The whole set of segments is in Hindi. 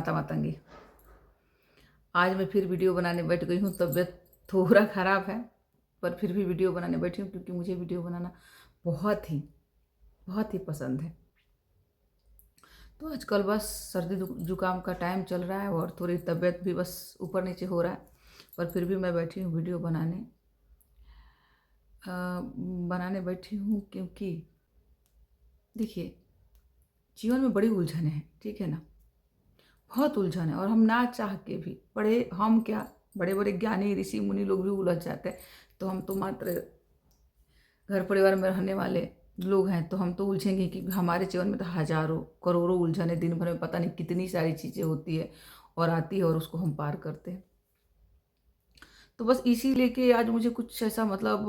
माता मातंगी। आज मैं फिर वीडियो बनाने बैठ गई हूँ। तबीयत थोड़ा ख़राब है पर फिर भी वीडियो बनाने बैठी हूँ क्योंकि मुझे वीडियो बनाना बहुत ही पसंद है। तो आजकल बस सर्दी जुकाम का टाइम चल रहा है और थोड़ी तबीयत भी बस ऊपर नीचे हो रहा है, पर फिर भी मैं बैठी हूँ वीडियो बनाने बैठी हूँ क्योंकि देखिए, जीवन में बड़ी उलझन है, ठीक है ना। बहुत उलझन है और हम ना चाह के भी बड़े बड़े ज्ञानी ऋषि मुनि लोग भी उलझ जाते हैं। तो हम तो मात्र घर परिवार में रहने वाले लोग हैं, तो हम तो उलझेंगे कि हमारे जीवन में तो हजारों करोड़ों उलझने, दिन भर में पता नहीं कितनी सारी चीज़ें होती है और आती है और उसको हम पार करते हैं। तो बस इसी लेके आज मुझे कुछ ऐसा मतलब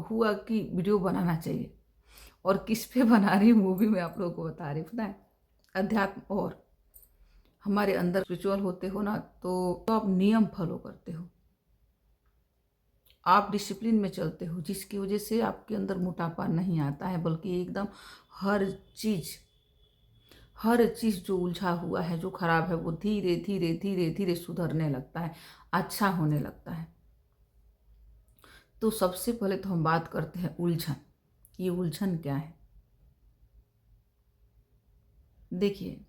हुआ कि वीडियो बनाना चाहिए। और किस पे बना रही हूँ वो भी मैं आप लोगों को बता रही हूँ। पता है, अध्यात्म और हमारे अंदर स्पिरिचुअल होते हो ना, तो आप नियम फॉलो करते हो, आप डिसिप्लिन में चलते हो, जिसकी वजह से आपके अंदर मोटापा नहीं आता है, बल्कि एकदम हर चीज़ हर चीज़ जो उलझा हुआ है, जो खराब है, वो धीरे धीरे धीरे धीरे सुधरने लगता है, अच्छा होने लगता है। तो सबसे पहले तो हम बात करते हैं उलझन। ये उलझन क्या है? देखिए,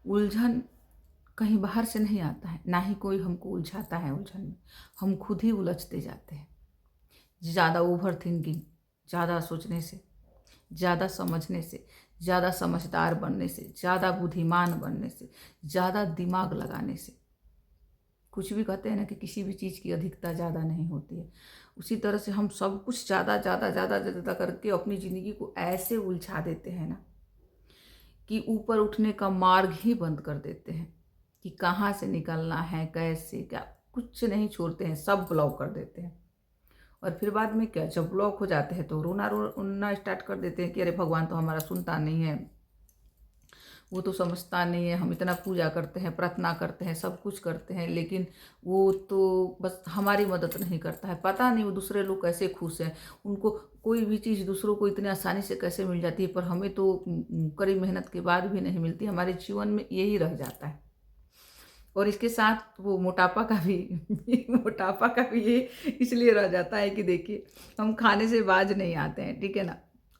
उलझन कहीं बाहर से नहीं आता है, ना ही कोई हमको उलझाता है उलझन में। हम खुद ही उलझते जाते हैं। ज़्यादा ओवर थिंकिंग, ज़्यादा सोचने से, ज़्यादा समझने से, ज़्यादा समझदार बनने से, ज़्यादा बुद्धिमान बनने से, ज़्यादा दिमाग लगाने से, कुछ भी कहते हैं ना कि किसी भी चीज़ की अधिकता ज़्यादा नहीं होती है। उसी तरह से हम सब कुछ ज़्यादा ज़्यादा ज़्यादा ज़्यादा करके अपनी ज़िंदगी को ऐसे उलझा देते हैं ना कि ऊपर उठने का मार्ग ही बंद कर देते हैं कि कहाँ से निकलना है, कैसे, क्या, कुछ नहीं छोड़ते हैं, सब ब्लॉक कर देते हैं। और फिर बाद में क्या, जब ब्लॉक हो जाते हैं तो रोना स्टार्ट कर देते हैं कि अरे भगवान तो हमारा सुनता नहीं है, वो तो समझता नहीं है। हम इतना पूजा करते हैं, प्रार्थना करते हैं, सब कुछ करते हैं, लेकिन वो तो बस हमारी मदद नहीं करता है। पता नहीं वो दूसरे लोग कैसे खुश हैं, उनको कोई भी चीज़ दूसरों को इतनी आसानी से कैसे मिल जाती है, पर हमें तो कड़ी मेहनत के बाद भी नहीं मिलती। हमारे जीवन में यही रह जाता है। और इसके साथ वो मोटापा का भी मोटापा का भी ये इसलिए रह जाता है कि देखिए, हम खाने से बाज नहीं आते हैं, ठीक है ना।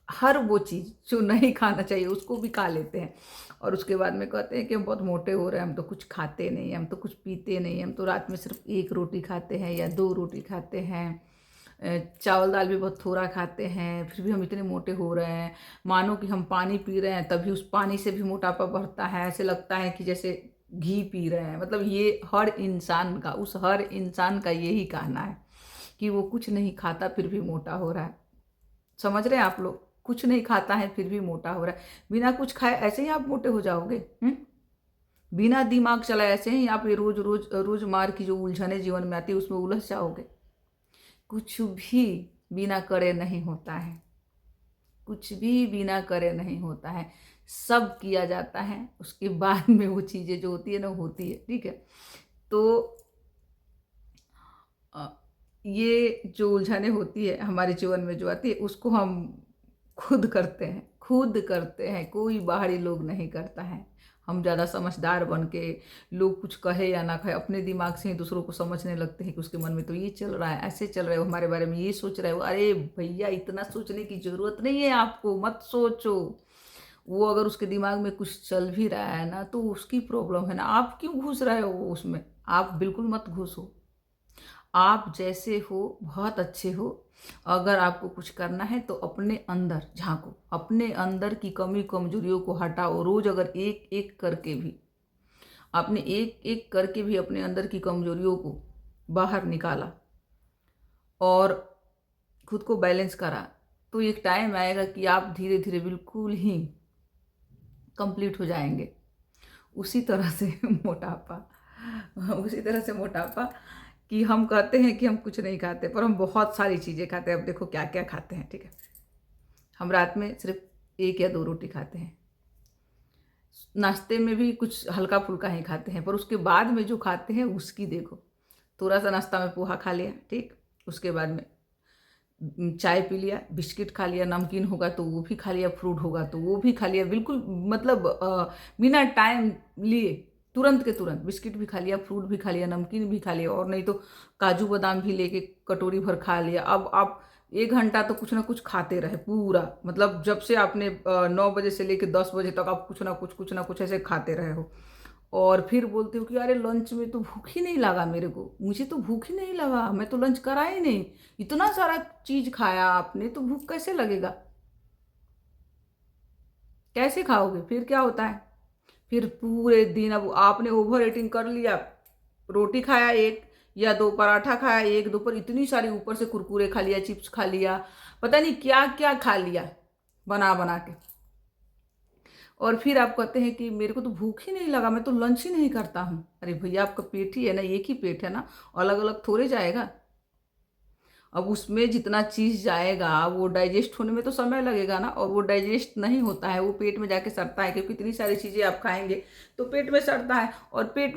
हर वो चीज़ जो नहीं खाना चाहिए उसको भी खा लेते हैं और उसके बाद में कहते हैं कि हम बहुत मोटे हो रहे हैं, हम तो कुछ खाते नहीं हैं, हम तो कुछ पीते नहीं हैं, हम तो रात में सिर्फ 1 रोटी खाते हैं या 2 रोटी खाते हैं, चावल दाल भी बहुत थोड़ा खाते हैं, फिर भी हम इतने मोटे हो रहे हैं। मानो कि हम पानी पी रहे हैं तभी उस पानी से भी मोटापा बढ़ता है, ऐसे लगता है कि जैसे घी पी रहे हैं। मतलब ये हर इंसान का यही कहना है कि वो कुछ नहीं खाता फिर भी मोटा हो रहा है। समझ रहे हैं आप लोग? कुछ नहीं खाता है फिर भी मोटा हो रहा है। बिना कुछ खाए ऐसे ही आप मोटे हो जाओगे। बिना दिमाग चलाए ऐसे ही आप ये रोजमार की जो उलझने जीवन में आती है उसमें उलझ जाओगे। कुछ भी बिना करे नहीं होता है, कुछ भी बिना करे नहीं होता है, सब किया जाता है, उसके बाद में वो चीज़ें जो होती है ना होती है, ठीक है। तो अ, ये जो उलझने होती है हमारे जीवन में जो आती है उसको हम खुद करते हैं, कोई बाहरी लोग नहीं करता है। हम ज़्यादा समझदार बन के, लोग कुछ कहे या ना कहे, अपने दिमाग से ही दूसरों को समझने लगते हैं कि उसके मन में तो ये चल रहा है, ऐसे चल रहा है, वो हमारे बारे में ये सोच रहा है। वो अरे भैया, इतना सोचने की ज़रूरत नहीं है आपको, मत सोचो। वो अगर उसके दिमाग में कुछ चल भी रहा है ना तो उसकी प्रॉब्लम है ना, आप क्यों घुस रहे हो उसमें? आप बिल्कुल मत घुसो। आप जैसे हो बहुत अच्छे हो। अगर आपको कुछ करना है तो अपने अंदर झांको, अपने अंदर की कमी कमजोरियों को हटाओ। रोज अगर एक एक करके भी आपने एक एक करके भी अपने अंदर की कमजोरियों को बाहर निकाला और खुद को बैलेंस करा, तो एक टाइम आएगा कि आप धीरे धीरे बिल्कुल ही कंप्लीट हो जाएंगे। उसी तरह से मोटापा उसी तरह से मोटापा कि हम कहते हैं कि हम कुछ नहीं खाते पर हम बहुत सारी चीज़ें खाते हैं। अब देखो क्या क्या खाते हैं, ठीक है। हम रात में सिर्फ 1 या 2 रोटी खाते हैं, नाश्ते में भी कुछ हल्का फुल्का ही खाते हैं, पर उसके बाद में जो खाते हैं उसकी देखो। थोड़ा सा नाश्ता में पोहा खा लिया, ठीक, उसके बाद में चाय पी लिया, बिस्किट खा लिया, नमकीन होगा तो वो भी खा लिया, फ्रूट होगा तो वो भी खा लिया, बिल्कुल मतलब बिना टाइम लिए तुरंत के तुरंत बिस्किट भी खा लिया, फ्रूट भी खा लिया, नमकीन भी खा लिया, और नहीं तो काजू बादाम भी लेके कटोरी भर खा लिया। अब आप 1 घंटा तो कुछ ना कुछ खाते रहे पूरा, मतलब जब से आपने 9 बजे से लेके 10 बजे तक आप कुछ ना कुछ ऐसे खाते रहे हो। और फिर बोलते हो कि अरे लंच में तो भूख ही नहीं लगा, मेरे को मुझे तो भूख ही नहीं लगा, मैं तो लंच करा ही नहीं। इतना सारा चीज खाया आपने तो भूख कैसे लगेगा? कैसे खाओगे? फिर क्या होता है? फिर पूरे दिन अब आपने ओवर ईटिंग कर लिया, रोटी खाया एक या दो, पराठा खाया एक दो, पर इतनी सारी ऊपर से कुरकुरे खा लिया, चिप्स खा लिया, पता नहीं क्या क्या खा लिया बना बना के। और फिर आप कहते हैं कि मेरे को तो भूख ही नहीं लगा, मैं तो लंच ही नहीं करता हूँ। अरे भैया आपका पेट ही है ना, एक ही पेट है ना, अलग अलग थोड़े जाएगा। अब उसमें जितना चीज़ जाएगा वो डाइजेस्ट होने में तो समय लगेगा ना, और वो डाइजेस्ट नहीं होता है, वो पेट में जाके सड़ता है, क्योंकि इतनी सारी चीज़ें आप खाएंगे तो पेट में सड़ता है, और पेट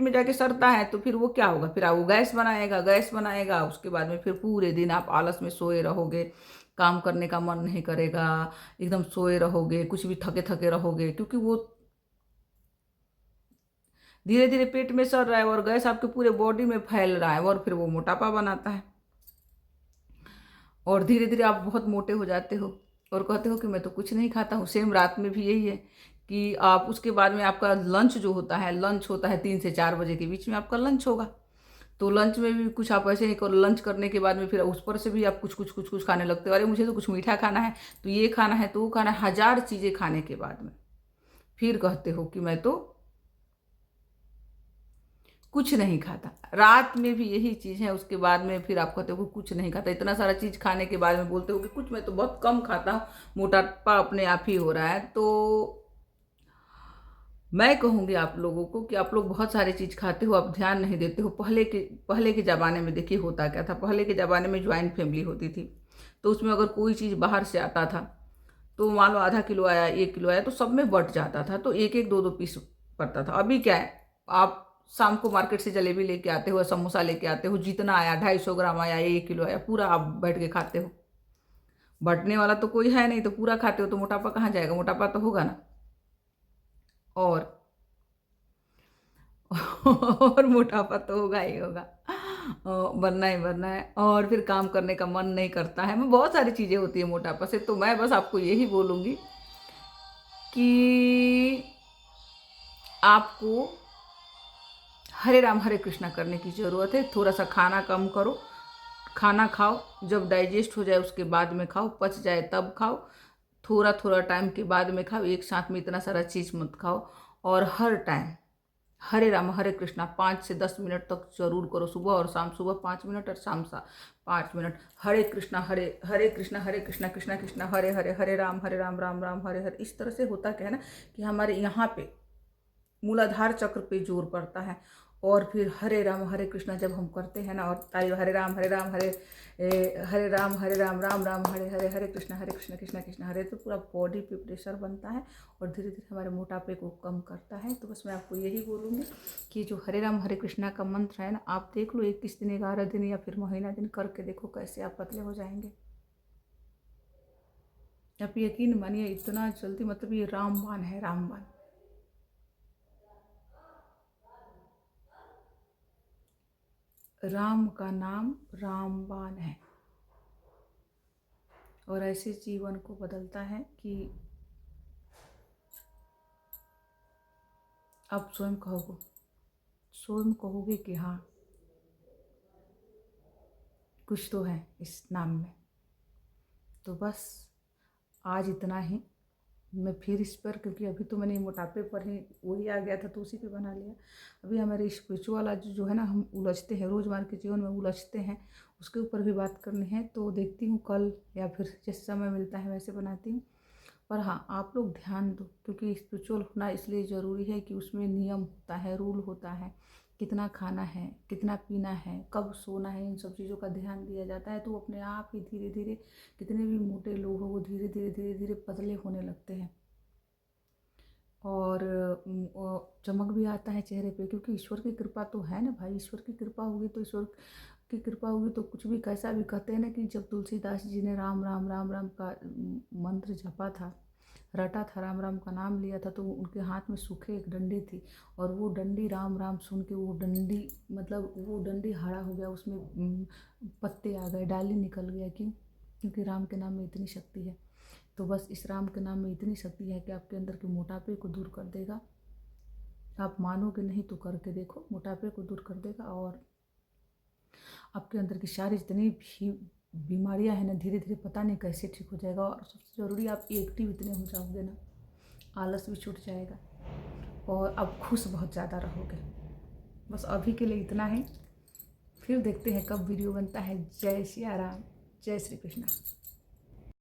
में जाके सड़ता है तो फिर वो क्या होगा? फिर वो गैस बनाएगा, गैस बनाएगा, उसके बाद में फिर पूरे दिन आप आलस में सोए रहोगे, काम करने का मन नहीं करेगा, एकदम सोए रहोगे, कुछ भी थके थके रहोगे, क्योंकि वो धीरे धीरे पेट में सड़ रहा है और गैस आपके पूरे बॉडी में फैल रहा है, और फिर वो मोटापा बनाता है, और धीरे धीरे आप बहुत मोटे हो जाते हो, और कहते हो कि मैं तो कुछ नहीं खाता हूँ। सेम रात में भी यही है कि आप उसके बाद में आपका लंच जो होता है, लंच होता है 3 से 4 बजे के बीच में आपका लंच होगा। तो लंच में भी कुछ आप ऐसे ही करो, लंच करने के बाद में फिर उस पर से भी आप कुछ खाने लगते हो, अरे मुझे तो कुछ मीठा खाना है, तो ये खाना है, तो वो खाना है, 1000 चीज़ें खाने के बाद में फिर कहते हो कि मैं तो कुछ नहीं खाता। रात में भी यही चीज़ है, उसके बाद में फिर आप कहते हो कि कुछ नहीं खाता। इतना सारा चीज़ खाने के बाद में बोलते हो कि कुछ मैं तो बहुत कम खाता हूँ, मोटापा अपने आप ही हो रहा है। तो मैं कहूँगी आप लोगों को कि आप लोग बहुत सारी चीज़ खाते हो, आप ध्यान नहीं देते हो। पहले के ज़माने में देखिए होता क्या था। पहले के ज़माने में ज्वाइंट फैमिली होती थी, तो उसमें अगर कोई चीज़ बाहर से आता था, तो मान लो आधा किलो आया, 1 किलो आया, तो सब में बँट जाता था, तो एक एक दो दो पीस पड़ता था। अभी क्या है, आप शाम को मार्केट से जलेबी लेके आते हो, समोसा लेके आते हो, जितना आया 250 ग्राम आया, 1 किलो आया, पूरा आप बैठ के खाते हो। बँटने वाला तो कोई है नहीं, तो पूरा खाते हो, तो मोटापा कहाँ जाएगा? मोटापा तो होगा ना। और और मोटापा तो होगा ही होगा। बनना ही बनना है, और फिर काम करने का मन नहीं करता है। मैं बहुत सारी चीज़ें होती है मोटापा से, तो मैं बस आपको यही बोलूँगी कि आपको हरे राम हरे कृष्णा करने की ज़रूरत है। थोड़ा सा खाना कम करो, खाना खाओ, जब डाइजेस्ट हो जाए उसके बाद में खाओ, पच जाए तब खाओ, थोड़ा थोड़ा टाइम के बाद में खाओ, एक साथ में इतना सारा चीज़ मत खाओ। और हर टाइम हरे राम हरे कृष्णा 5 से 10 मिनट तक जरूर करो, सुबह और शाम। सुबह 5 मिनट और शाम 5 मिनट। हरे कृष्णा हरे हरे कृष्णा, हरे कृष्णा कृष्णा कृष्णा हरे हरे, हरे राम राम राम हरे हरे। इस तरह से होता क्या है ना, कि हमारे यहाँ पे मूलाधार चक्र पे जोर पड़ता है। और फिर हरे राम हरे कृष्णा जब हम करते हैं ना, और ताली हरे राम हरे राम राम राम हरे हरे, हरे कृष्णा कृष्णा कृष्णा हरे, तो पूरा बॉडी पे प्रेशर बनता है और धीरे धीरे हमारे मोटापे को कम करता है। तो बस मैं आपको यही बोलूँगी कि जो हरे राम हरे कृष्णा का मंत्र है ना, आप देख लो 21 दिन, 11 दिन या फिर महीना दिन करके देखो, कैसे आप पतले हो जाएंगे। आप यकीन मानिए, इतना जल्दी, मतलब ये रामबाण है, रामबाण। राम का नाम रामबाण है, और ऐसे जीवन को बदलता है कि आप स्वयं कहोगे कि हाँ, कुछ तो है इस नाम में। तो बस आज इतना ही। मैं फिर इस पर, क्योंकि अभी तो मैंने मोटापे पर ही वही आ गया था तो उसी पे बना लिया। अभी हमारे स्पिरिचुअल आज जो है ना, हम उलझते हैं, रोज़मर्रा के जीवन में उलझते हैं, उसके ऊपर भी बात करनी है। तो देखती हूँ कल या फिर जिस समय मिलता है वैसे बनाती हूँ। पर हाँ, आप लोग ध्यान दो, क्योंकि स्पिरिचुअल होना इसलिए ज़रूरी है कि उसमें नियम होता है, रूल होता है, कितना खाना है, कितना पीना है, कब सोना है, इन सब चीज़ों का ध्यान दिया जाता है। तो वो अपने आप ही धीरे धीरे, कितने भी मोटे लोग हो वो धीरे धीरे धीरे धीरे पतले होने लगते हैं, और चमक भी आता है चेहरे पे, क्योंकि ईश्वर की कृपा तो है ना भाई। ईश्वर की कृपा होगी तो ईश्वर की कृपा होगी तो कुछ भी, कैसा भी कहते हैं ना कि जब तुलसीदास जी ने राम राम राम राम का मंत्र जपा था, रटा था, राम राम का नाम लिया था, तो उनके हाथ में सूखे एक डंडी थी, और वो डंडी राम राम सुन के वो डंडी, मतलब वो डंडी हरा हो गया, उसमें पत्ते आ गए, डाली निकल गया। क्यों? क्योंकि राम के नाम में इतनी शक्ति है। तो बस इस राम के नाम में इतनी शक्ति है कि आपके अंदर के मोटापे को दूर कर देगा। आप मानोगे नहीं तो करके देखो, मोटापे को दूर कर देगा, और आपके अंदर की सारी जितनी भी बीमारियां हैं ना, धीरे धीरे पता नहीं कैसे ठीक हो जाएगा। और सबसे ज़रूरी, आप एक्टिव इतने हो जाओगे ना, आलस भी छूट जाएगा, और आप खुश बहुत ज़्यादा रहोगे। बस अभी के लिए इतना है, फिर देखते हैं कब वीडियो बनता है। जय सिया राम, जय श्री कृष्णा।